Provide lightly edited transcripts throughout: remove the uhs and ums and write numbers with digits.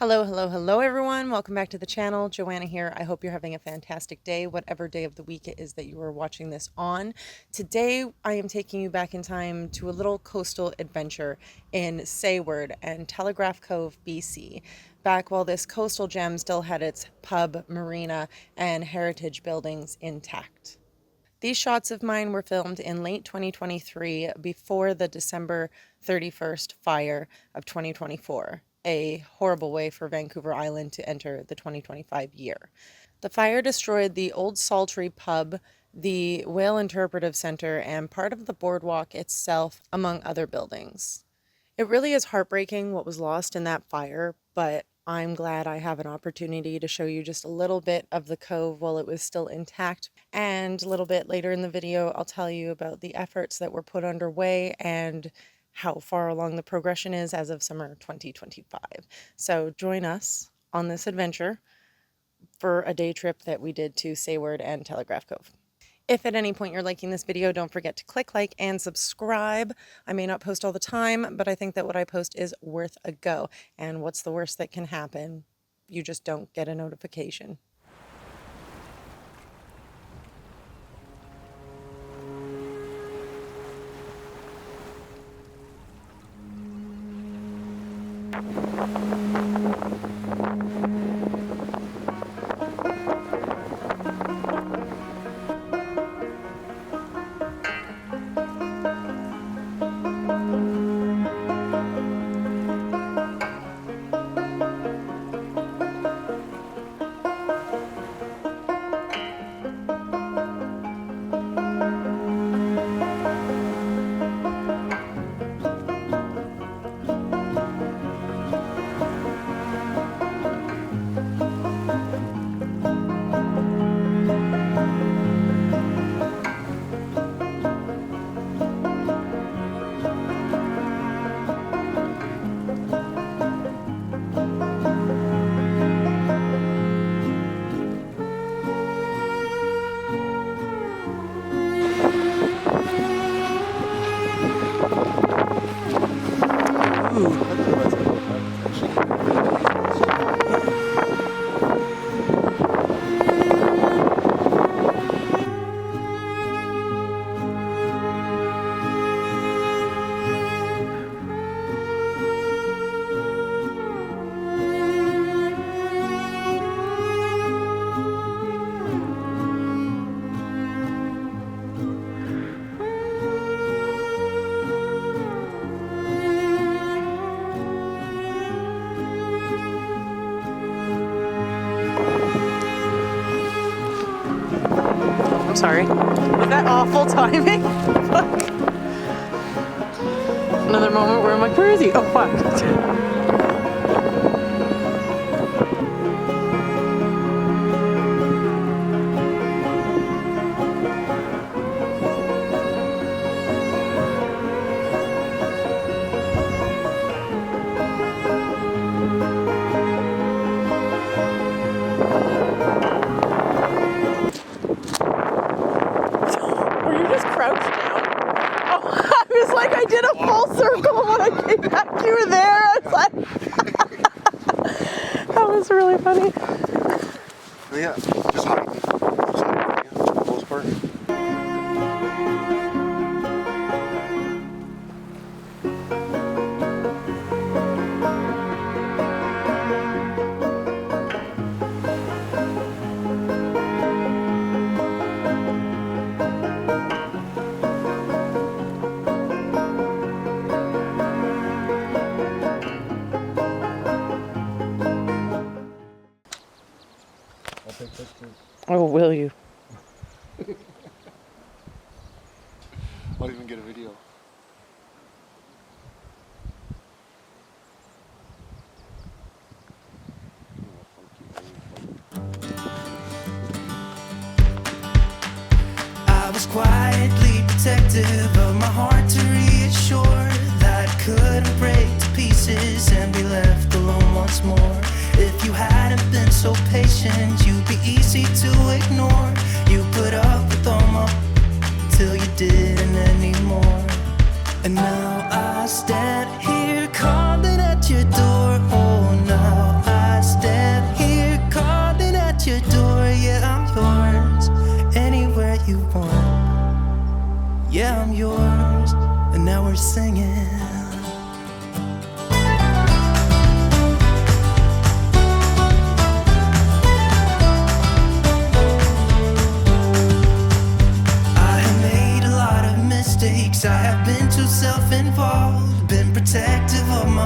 Hello, hello, hello everyone. Welcome back to the channel. Joanna here. I hope you're having a fantastic day, whatever day of the week it is that you are watching this on. Today, I am taking you back in time to a little coastal adventure in Sayward and Telegraph Cove, BC, back while this coastal gem still had its pub, marina, and heritage buildings intact. These shots of mine were filmed in late 2023 before the December 31st fire of 2024, a horrible way for Vancouver Island to enter the 2025 year. The fire destroyed the old Sultry pub, the Whale Interpretive Center, and part of the boardwalk itself, among other buildings. It really is heartbreaking what was lost in that fire, but I'm glad I have an opportunity to show you just a little bit of the cove while it was still intact. And a little bit later in the video, I'll tell you about the efforts that were put underway and how far along the progression is as of summer 2025. So join us on this adventure for a day trip that we did to Sayward and Telegraph Cove. If at any point you're liking this video, don't forget to click like and subscribe. I may not post all the time, but I think that what I post is worth a go. And what's the worst that can happen? You just don't get a notification. I'm sorry. Was that awful timing? Fuck. Another moment where I'm like, where is he? Oh, fuck. Crouched down. Oh, I was like, I did a full circle when I came back. You were there. I was like, that was really funny. Yeah, just hide. Just hide, yeah, for the most part. Oh, will you? Might even get a video. I was quietly protective of my heart to reassure that I couldn't break to pieces and be left alone once more. If you hadn't been so patient, you'd be easy to ignore. You put up with all my till you didn't anymore. And now I stand here calling at your door. Oh, now I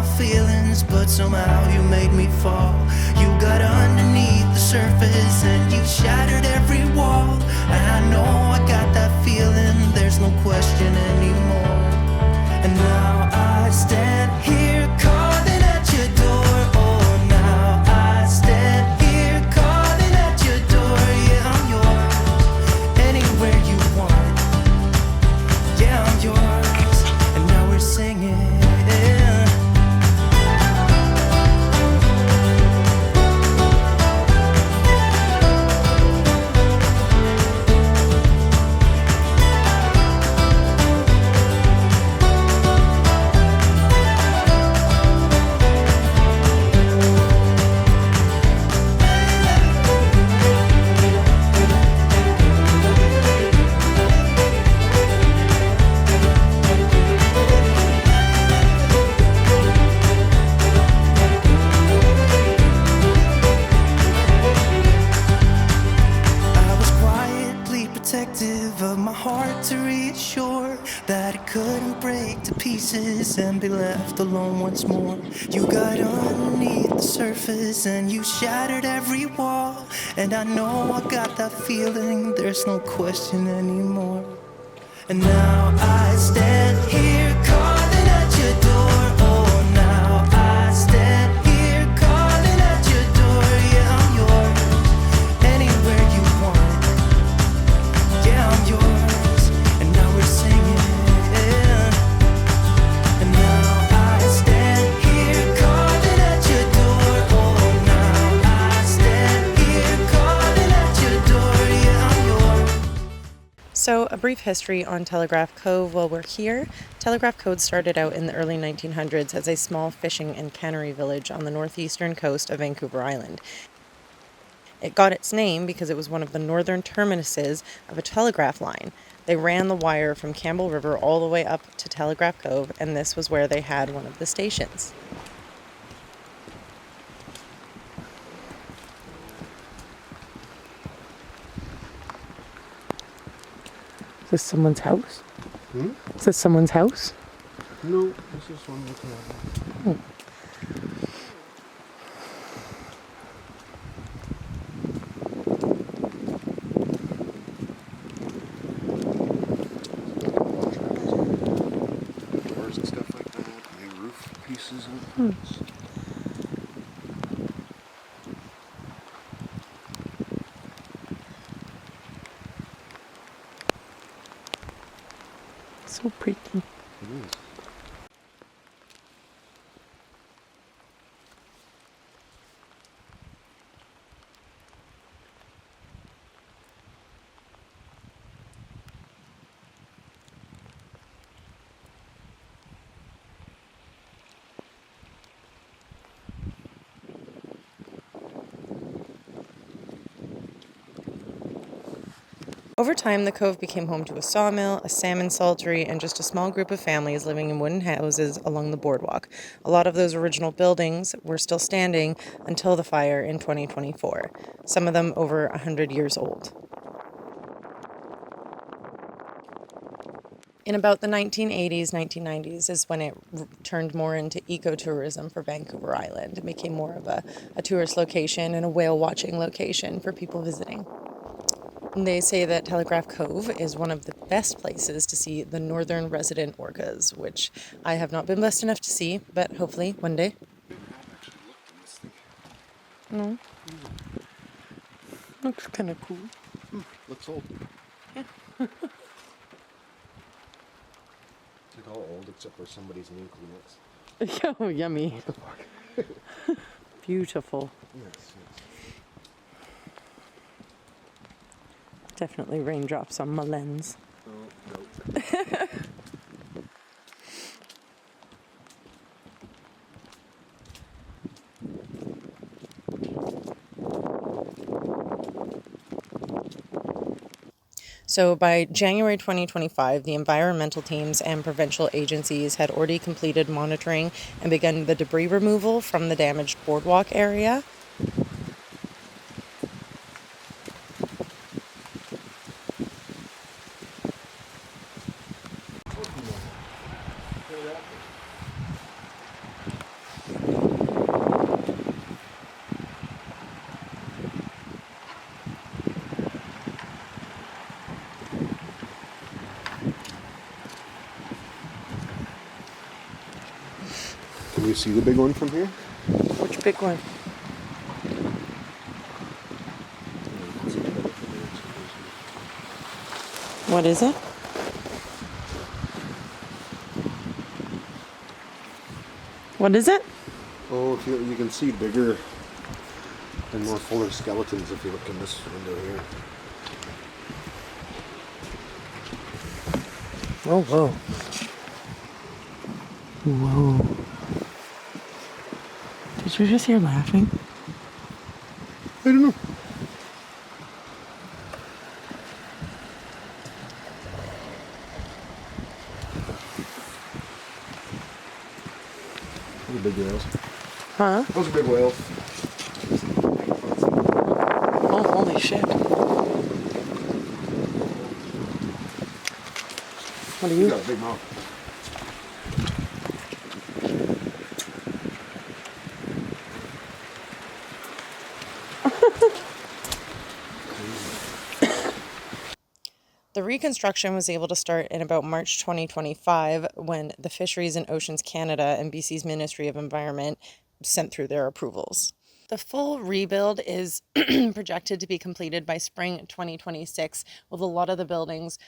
my feelings, but somehow you made me fall. You got underneath the surface and you shattered every wall. And I know I got that feeling, there's no question anymore. And now I stand here calling at your door. Oh, now I stand here calling at your door. Yeah, I'm yours, anywhere you want. Yeah, I'm yours, and now we're singing. Of my heart to reassure that it couldn't break to pieces and be left alone once more. You got underneath the surface and you shattered every wall. And I know I got that feeling, there's no question anymore. And now I stand here calling at your door. Oh, now I stand here calling at your door. Yeah, I'm yours, anywhere you want. Yeah, I'm yours, and now we're singing. And now I stand here calling at your door. Oh, now I stand here calling at your door. Yeah, I'm yours. So, a brief history on Telegraph Cove while we're here. Telegraph Cove started out in the early 1900s as a small fishing and cannery village on the northeastern coast of Vancouver Island. It got its name because it was one of the northern terminuses of a telegraph line. They ran the wire from Campbell River all the way up to Telegraph Cove, and this was where they had one of the stations. Is this someone's house? Is this someone's house? No, this is one of the cabins. Doors and stuff like that, and roof pieces and things. So pretty. It is. Over time, the cove became home to a sawmill, a salmon saltery, and just a small group of families living in wooden houses along the boardwalk. A lot of those original buildings were still standing until the fire in 2024, some of them over 100 years old. In about the 1980s, 1990s is when it turned more into ecotourism for Vancouver Island. It became more of a tourist location and a whale watching location for people visiting. They say that Telegraph Cove is one of the best places to see the northern resident orcas, which I have not been blessed enough to see, but hopefully one day. No. Looks kind of cool. Looks old. Yeah. It's like all old except for somebody's new Kleenex. Oh, yummy. What the fuck? Beautiful. Yes. Definitely raindrops on my lens. Oh, no. So by January 2025, the environmental teams and provincial agencies had already completed monitoring and begun the debris removal from the damaged boardwalk area. you see the big one from here? Which big one? What is it? What is it? Oh, if you can see bigger and more fuller skeletons if you look in this window here. Oh, whoa. Whoa. Did you just hear laughing? I don't know. Those are big whales. Huh? Those are big whales. Oh, holy shit. What are You you? got a big mouth. The reconstruction was able to start in about March 2025 when the Fisheries and Oceans Canada and BC's Ministry of Environment sent through their approvals. The full rebuild is projected to be completed by spring 2026, with a lot of the buildings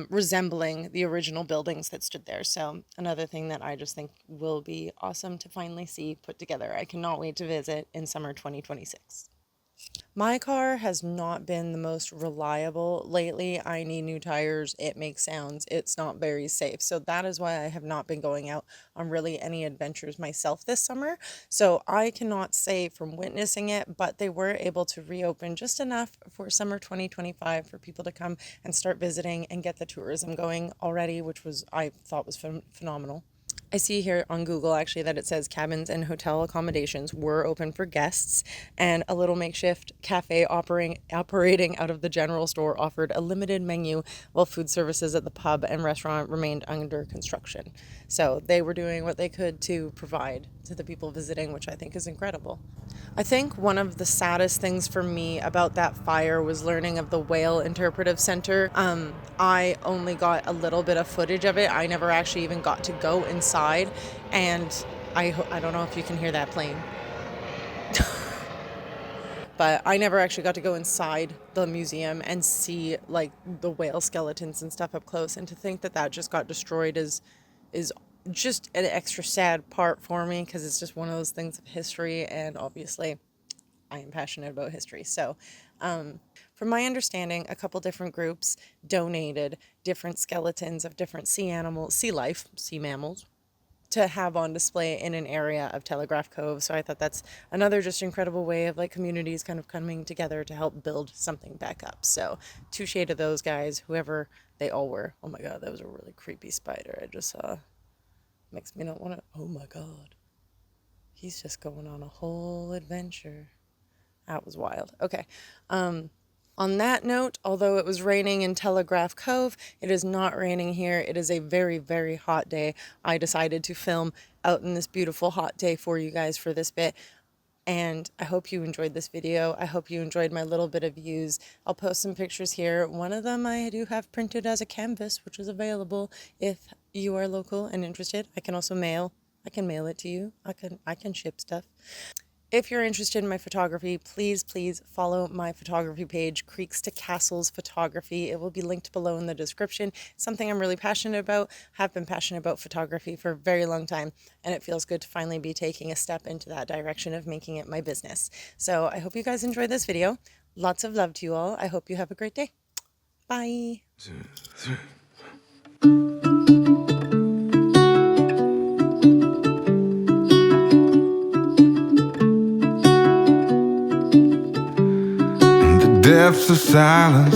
resembling the original buildings that stood there. So another thing that I just think will be awesome to finally see put together. I cannot wait to visit in summer 2026. My car has not been the most reliable lately. I need new tires. It makes sounds. It's not very safe. So that is why I have not been going out on really any adventures myself this summer. So I cannot say from witnessing it, but they were able to reopen just enough for summer 2025 for people to come and start visiting and get the tourism going already, which was, I thought was phenomenal. I see here on Google actually that it says cabins and hotel accommodations were open for guests, and a little makeshift cafe operating out of the general store offered a limited menu, while food services at the pub and restaurant remained under construction. So they were doing what they could to provide to the people visiting, which I think is incredible. I think one of the saddest things for me about that fire was learning of the Whale Interpretive Center. I only got a little bit of footage of it. I never actually even got to go inside, and I don't know if you can hear that plane. But I never actually got to go inside the museum and see like the whale skeletons and stuff up close, and to think that that just got destroyed is just an extra sad part for me, because it's just one of those things of history, and obviously I am passionate about history. So from my understanding, a couple different groups donated different skeletons of different sea mammals to have on display in an area of Telegraph Cove. So I thought that's another just incredible way of like communities kind of coming together to help build something back up. So touche to those guys, whoever they all were. Oh my God, that was a really creepy spider I just saw. Makes me not want to, oh my God. He's just going on a whole adventure. That was wild. Okay. On that note, although it was raining in Telegraph Cove, it is not raining here. It is a very, very hot day. I decided to film out in this beautiful hot day for you guys for this bit. And I hope you enjoyed this video. I hope you enjoyed my little bit of views. I'll post some pictures here. One of them I do have printed as a canvas, which is available if you are local and interested. I can also mail. I can mail it to you. I can ship stuff. If you're interested in my photography, please follow my photography page, Creeks to Castles Photography. It will be linked below in the description. It's something I'm really passionate about. Have been passionate about photography for a very long time, and it feels good to finally be taking a step into that direction of making it my business. So I hope you guys enjoyed this video. Lots of love to you all. I hope you have a great day. Bye. Depths of silence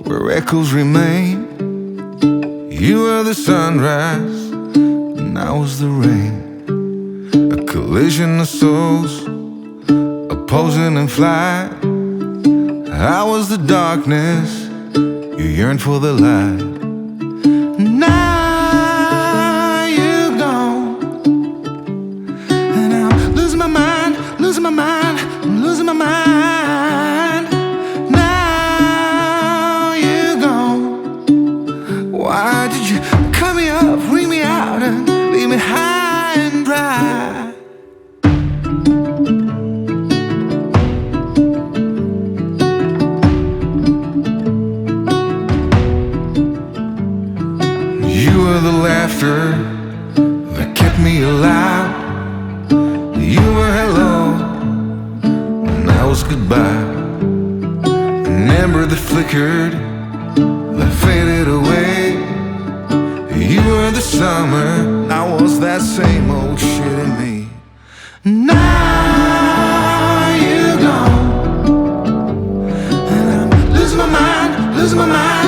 where echoes remain. You were the sunrise and I was the rain. A collision of souls opposing in flight. I was the darkness, you yearned for the light. Now you're gone, and I'm losing my mind, losing my mind, I'm losing my mind. Why did you cut me up, bring me out, and leave me high and dry? goodbye. An ember that flickered, that faded away. You were the summer, I was that same old shit in me. Now you're gone, and I'm losing my mind, losing my mind.